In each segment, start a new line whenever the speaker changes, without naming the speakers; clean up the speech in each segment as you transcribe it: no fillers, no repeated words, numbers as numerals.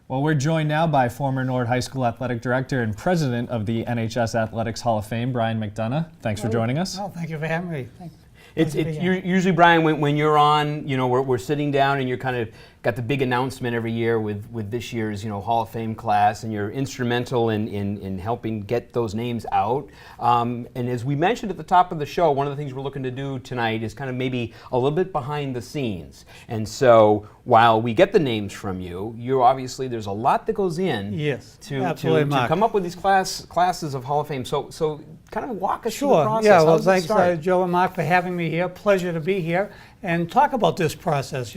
Well, we're joined now by former Nord High School Athletic Director and President of the NHS Athletics Hall of Fame, Brian McDonough. Thanks for joining us.
Oh, thank you for having me.
It's usually, Brian, when you're on, we're sitting down and you're kind of got the big announcement every year with this year's, Hall of Fame class, and you're instrumental in helping get those names out. And as we mentioned at the top of the show, one of the things we're looking to do tonight is kind of maybe a little bit behind the scenes. And so while we get the names from you, obviously there's a lot that goes in to come up with these classes of Hall of Fame. So kind of walk us through the process.
Yeah, well, thanks, Joe and Mark, for having me here. Pleasure to be here and talk about this process.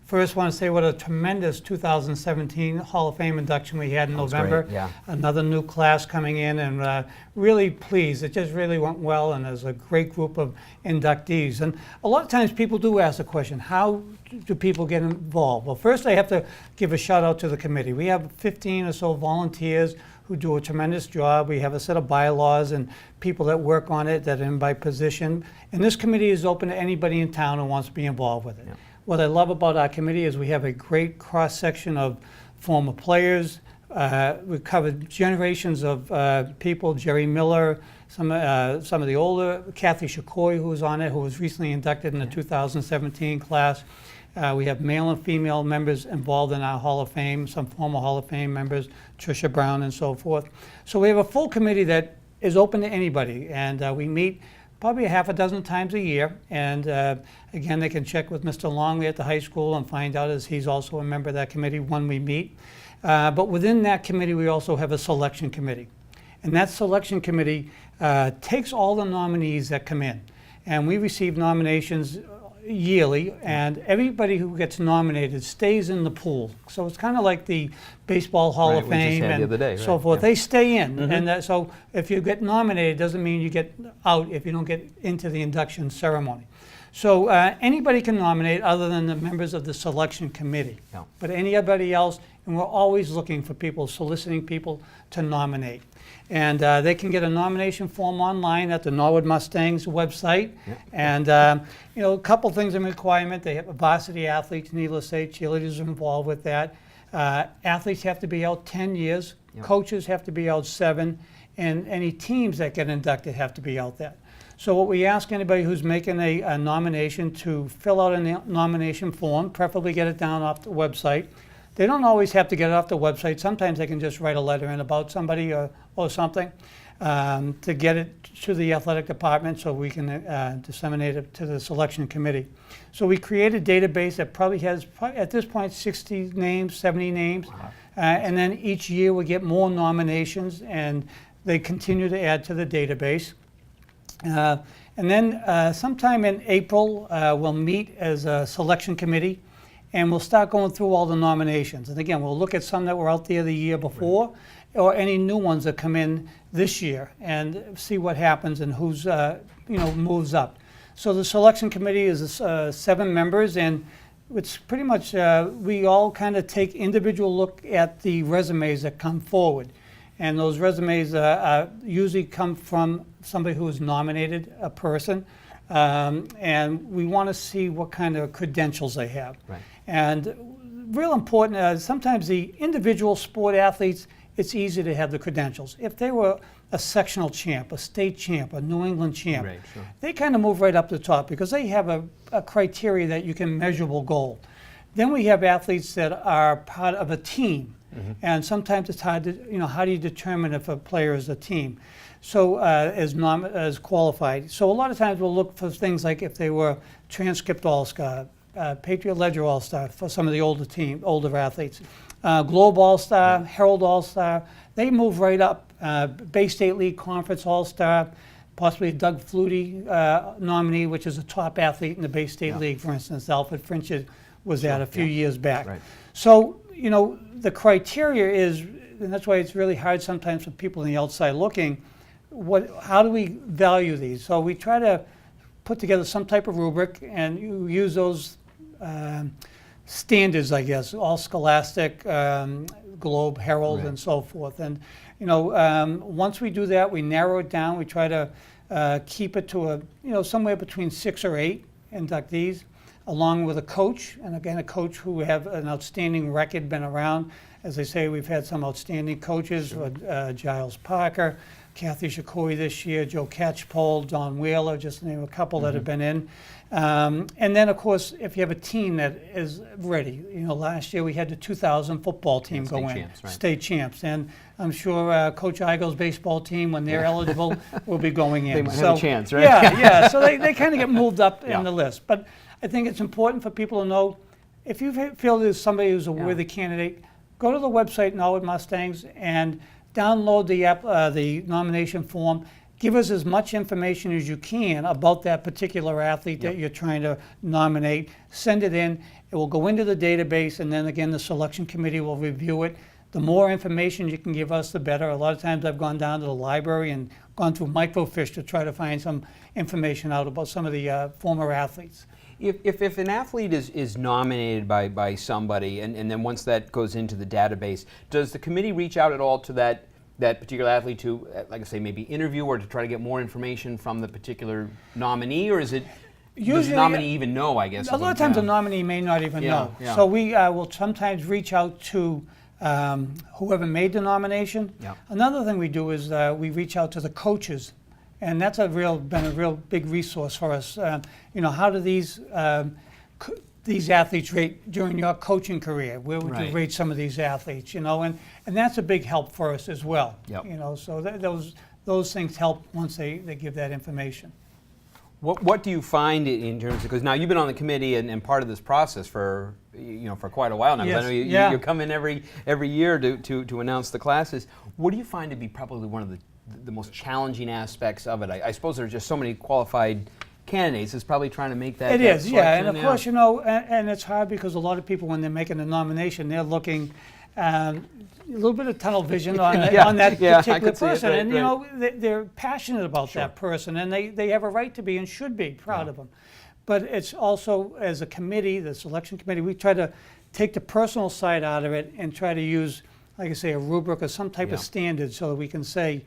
First, want to say what a tremendous 2017 Hall of Fame induction we had in November.
Great, yeah.
Another new class coming in, and really pleased. It just really went well, and there's a great group of inductees. And a lot of times people do ask the question, how do people get involved? Well, first I have to give a shout out to the committee. We have 15 or so volunteers who do a tremendous job. We have a set of bylaws and people that work on it that are in by position. And this committee is open to anybody in town who wants to be involved with it. Yeah. What I love about our committee is we have a great cross-section of former players. We covered generations of people, Jerry Miller, some of the older, Kathy Shakoy, who was on it, who was recently inducted in the 2017 class. We have male and female members involved in our Hall of Fame, some former Hall of Fame members, Tricia Brown and so forth. So we have a full committee that is open to anybody, and we meet probably a half a dozen times a year. And again, they can check with Mr. Longley at the high school and find out, as he's also a member of that committee when we meet. But within that committee, we also have a selection committee. And that selection committee takes all the nominees that come in. And we receive nominations yearly, and everybody who gets nominated stays in the pool. So it's kind of like the Baseball Hall of Fame and so forth. They stay in, and so if you get nominated, it doesn't mean you get out if you don't get into the induction ceremony. So anybody can nominate other than the members of the selection committee. Yeah. But anybody else, and we're always looking for people, soliciting people to nominate. And they can get a nomination form online at the Norwood Mustangs website. Yep. And a couple things in requirement. They have varsity athletes, needless to say, cheerleaders are involved with that. Athletes have to be out 10 years. Yep. Coaches have to be out 7. And any teams that get inducted have to be out there. So what we ask anybody who's making a nomination to fill out a nomination form, preferably get it down off the website. They don't always have to get it off the website. Sometimes they can just write a letter in about somebody or something to get it to the athletic department so we can disseminate it to the selection committee. So we create a database that probably has, at this point, 60 names, 70 names. Wow. And then each year we get more nominations, and they continue to add to the database. And then sometime in April, we'll meet as a selection committee, and we'll start going through all the nominations. And again, we'll look at some that were out there the year before, or any new ones that come in this year, and see what happens and who's moves up. So the selection committee is 7 members, and it's pretty much we all kind of take individual look at the resumes that come forward. And those resumes usually come from somebody who has nominated a person, and we want to see what kind of credentials they have. Right. And real important, sometimes the individual sport athletes, it's easy to have the credentials. If they were a sectional champ, a state champ, a New England champ, right, sure, they kind of move right up the top because they have a criteria that you can measurable goal. Then we have athletes that are part of a team. Mm-hmm. And sometimes it's hard to, how do you determine if a player is a team? So as qualified. So a lot of times we'll look for things like if they were transcript all-star, Patriot Ledger all-star for some of the older athletes, Globe all-star, Herald all-star. They move right up. Bay State League Conference all-star, possibly a Doug Flutie nominee, which is a top athlete in the Bay State League, for instance. Alfred French was at a few years back. Right. So, the criteria is, and that's why it's really hard sometimes for people on the outside looking, how do we value these? So we try to put together some type of rubric, and you use those standards, I guess, all Scholastic, Globe, Herald, right, and so forth. And once we do that, we narrow it down. We try to keep it to somewhere between 6 or 8 inductees. along with a coach, and again, a coach who have an outstanding record, been around. As I say, we've had some outstanding coaches, Giles Parker, Kathy Shakoi this year, Joe Catchpole, Don Wheeler, just to name a couple that have been in. And then, of course, if you have a team that is ready, last year we had the 2000 football team go in,
champs, right.
state champs, and I'm sure Coach Igel's baseball team, when they're eligible, will be going in.
They might have a chance, right?
Yeah. So they kind of get moved up
Yeah.
in the list. But I think it's important for people to know, if you feel there's somebody who's a worthy candidate, go to the website, Norwood Mustangs, and download the nomination form. Give us as much information as you can about that particular athlete that you're trying to nominate. Send it in. It will go into the database, and then again, the selection committee will review it. The more information you can give us, the better. A lot of times I've gone down to the library and gone through microfiche to try to find some information out about some of the former athletes.
If an athlete is nominated by somebody, and then once that goes into the database, does the committee reach out at all to that particular athlete to, like I say, maybe interview or to try to get more information from the particular nominee, or is it, does the nominee even know, I guess?
A lot of times the nominee may not even know.
Yeah.
So we will sometimes reach out to whoever made the nomination.
Yeah.
Another thing we do is we reach out to the coaches, and that's been a real big resource for us. How do these athletes rate during your coaching career? Where would you rate some of these athletes? And that's a big help for us as well.
Yep.
So those things help once they give that information.
What do you find in terms of, because now you've been on the committee and part of this process for quite a while now. 'Cause
Yes.
I know you come in every year to announce the classes. What do you find to be probably one of the most challenging aspects of it? I suppose there's just so many qualified candidates. It's probably trying to make that.
It is, yeah, and of
selection,
course, and it's hard because a lot of people, when they're making a nomination, they're looking a little bit of tunnel vision on that particular person, and they're passionate about that person, and they have a right to be and should be proud of them. But it's also, as a committee, the selection committee, we try to take the personal side out of it and try to use, like I say, a rubric or some type of standard so that we can say,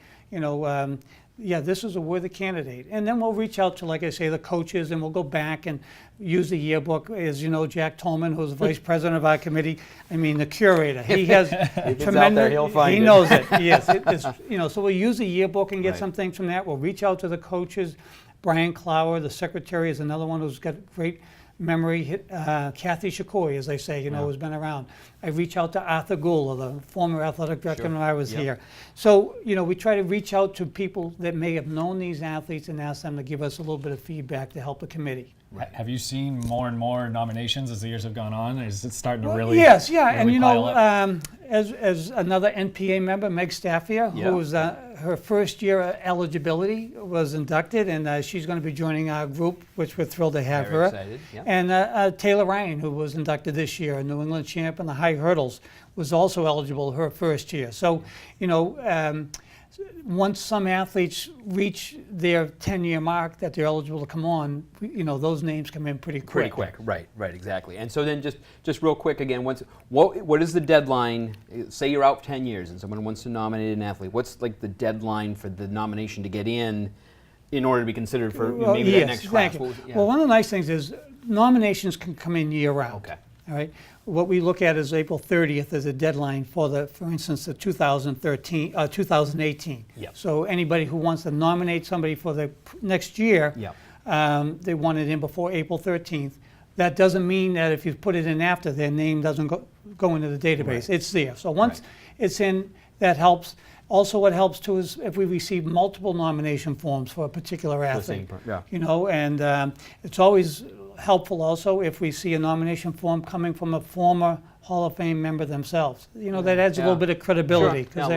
this is a worthy candidate. And then we'll reach out to, like I say, the coaches, and we'll go back and use the yearbook. As you know, Jack Tolman, who's the vice president of our committee, the curator, he has tremendous,
out there, he'll find
he
it.
knows it, yes. So we'll use the yearbook and get some things from that. We'll reach out to the coaches. Brian Clower, the secretary, is another one who's got great memory. Kathy Shakoi, as I say, has been around. I reach out to Arthur Gould, the former athletic director when I was here. So, we try to reach out to people that may have known these athletes and ask them to give us a little bit of feedback to help the committee.
Right. Have you seen more and more nominations as the years have gone on? Is it starting to really?
Yes, yeah,
really pile up?
and as another NPA member, Meg Staffia, who was her first year eligibility was inducted, and she's going to be joining our group, which we're thrilled to have
Very
her.
excited, yeah.
And Taylor Ryan, who was inducted this year, a New England champ in the high hurdles, was also eligible her first year. So, once some athletes reach their 10-year mark that they're eligible to come on, those names come in pretty quick.
Pretty quick, right, exactly. And so then just real quick again, what is the deadline? Say you're out 10 years and someone wants to nominate an athlete. What's like the deadline for the nomination to get in order to be considered for maybe that next class?
Thank you. Well, one of the nice things is nominations can come in year round.
Okay.
All right. What we look at is April 30th as a deadline for instance, the 2018.
Yep.
So anybody who wants to nominate somebody for the next year, they want it in before April 13th. That doesn't mean that if you put it in after, their name doesn't go into the database.
Right.
It's there. So once it's in, that helps. Also, what helps too is if we receive multiple nomination forms for a particular athlete. And it's always helpful also if we see a nomination form coming from a former Hall of Fame member themselves. That adds a little bit of credibility because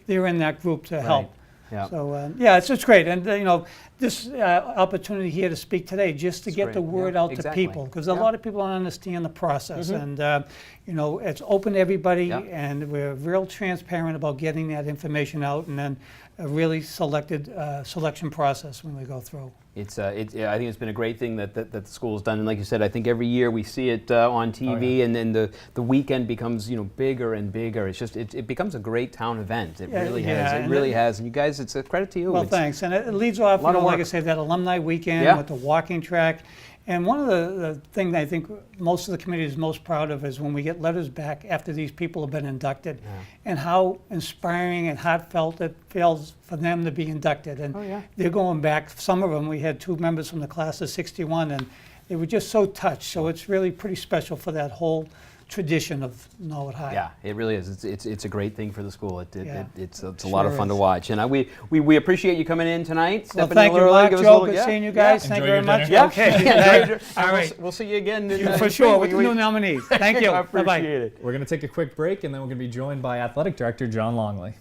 they're in that group to help.
Yeah.
So it's just great, and this opportunity here to speak today just to get the word out to people, because a lot of people don't understand the process, and it's open to everybody, and we're real transparent about getting that information out, and then a really selected selection process when we go through.
I think it's been a great thing that the school's done, and like you said, I think every year we see it on TV, and then the weekend becomes bigger and bigger. It's just it becomes a great town event. It really has. It really has, and you guys, it's a credit to you.
Well, thanks, and it leads off, like I said, that alumni weekend with the walking track, And one of the things I think most of the committee is most proud of is when we get letters back after these people have been inducted, and how inspiring and heartfelt it feels for them to be inducted. And they're going back, some of them, we had 2 members from the class of '61, and they were just so touched. So it's really pretty special for that whole tradition of Norwood High.
Yeah, it really is. It's a great thing for the school. It's a
Sure
lot of fun to
is.
watch. And we appreciate you coming in tonight.
Well,
stepping
thank
in
you,
a little early,
Mark,
give us a
Joe.
little-
Good
yeah,
seeing you
yeah.
guys. Thank
Enjoy
you very
your
much.
dinner.
Okay.
All
right.
We'll see you again.
For sure, with the new nominees. Thank you.
I
Bye-bye.
appreciate it.
We're going to take a quick break, and then we're going to be joined by Athletic Director John Longley.